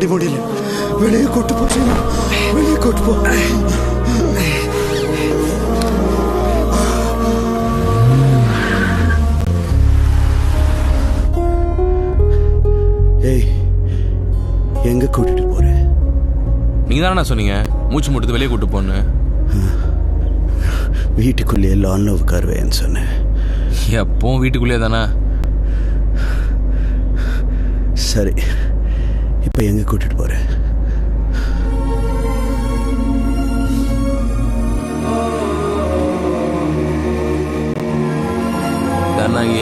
தாங்கடி முடியல. வெளியே கூட்டு போ சீனு, வெளியே கூட்டு போ. ஏய், எங்க கூட்டிட்டு போற? நீங்க தானே சொன்னீங்க மூச்சு முட்டுது வெளியே கூட்டு போன்னு. வீட்டுக்குள்ளேயே லான்ல உட்காருவேன்னு சொன்னேன். எப்பவும் வீட்டுக்குள்ளேயே தானே. சரி, இப்போ எங்க கூட்டிட்டு போற?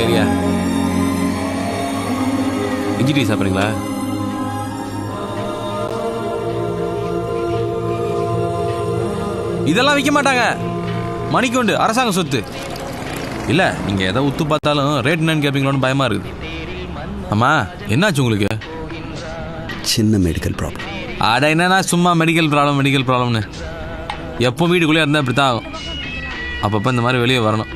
ஏரியா இஞ்சி டீ சாப்பிட்றீங்களா? இதெல்லாம் விற்க மாட்டாங்க, மணிக்கு உண்டு, அரசாங்க சொத்து. இல்லை நீங்கள் எதை உத்து பார்த்தாலும் ரேட் என்னன்னு கேட்பீங்களோன்னு பயமாக இருக்குது. ஆமா, என்னாச்சு உங்களுக்கு? சின்ன மெடிக்கல் ப்ராப்ளம். அட என்னன்னா சும்மா மெடிக்கல் ப்ராப்ளம்னு. எப்போ வீட்டுக்குள்ளேயே இருந்தால் இப்படி தான் ஆகும். அப்பப்போ இந்த மாதிரி வெளியே வரணும்.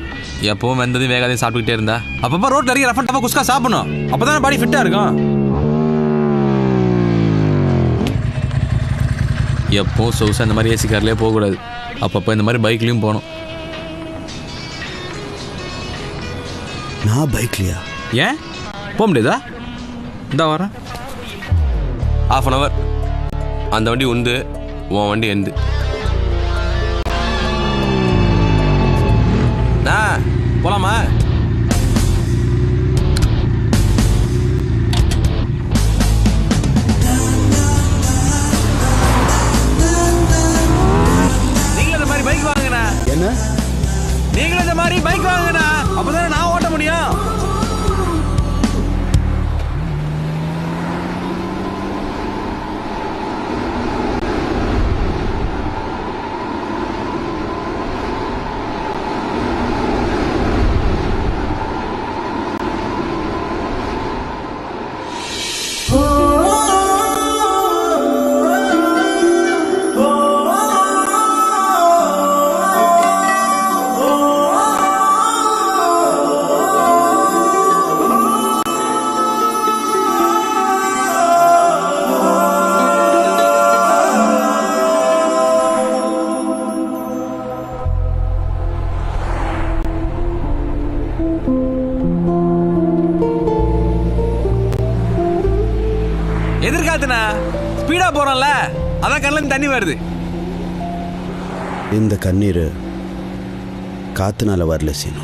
எப்பவும் வெந்ததையும் வேகாதையும் சாப்பிட்டுக்கிட்டே இருந்தா அப்பப்போ ரோட்டில் நிறைய ரஃபன் டஃபாக குஸ்கா சாப்பிடணும். அப்போ தான் பாடி ஃபிட்டாக இருக்கும். எப்பவும் சொகுசாக இந்த மாதிரி ஏசி கார்லேயே போகக்கூடாது. அப்பப்போ இந்த மாதிரி பைக்லேயும் போகணும். நான் பைக்லையா? ஏன் போக முடியாதா? இந்த வரேன், 1/2 hour. அந்த வண்டி உண்டு, உன் வண்டி எந்து. போலாமா? நீங்களும் இந்த மாதிரி பைக் வாங்குங்கண்ணா. என்ன? நீங்களும் இந்த மாதிரி பைக் வாங்குங்கண்ணா, அப்பதானே நான் ஓட்ட முடியும். எதிர்காலத்துனா ஸ்பீடா போறோம்ல, அதான் கண்ணில் தண்ணி வருது. இந்த கண்ணீர் காத்துனால வரல சீனு.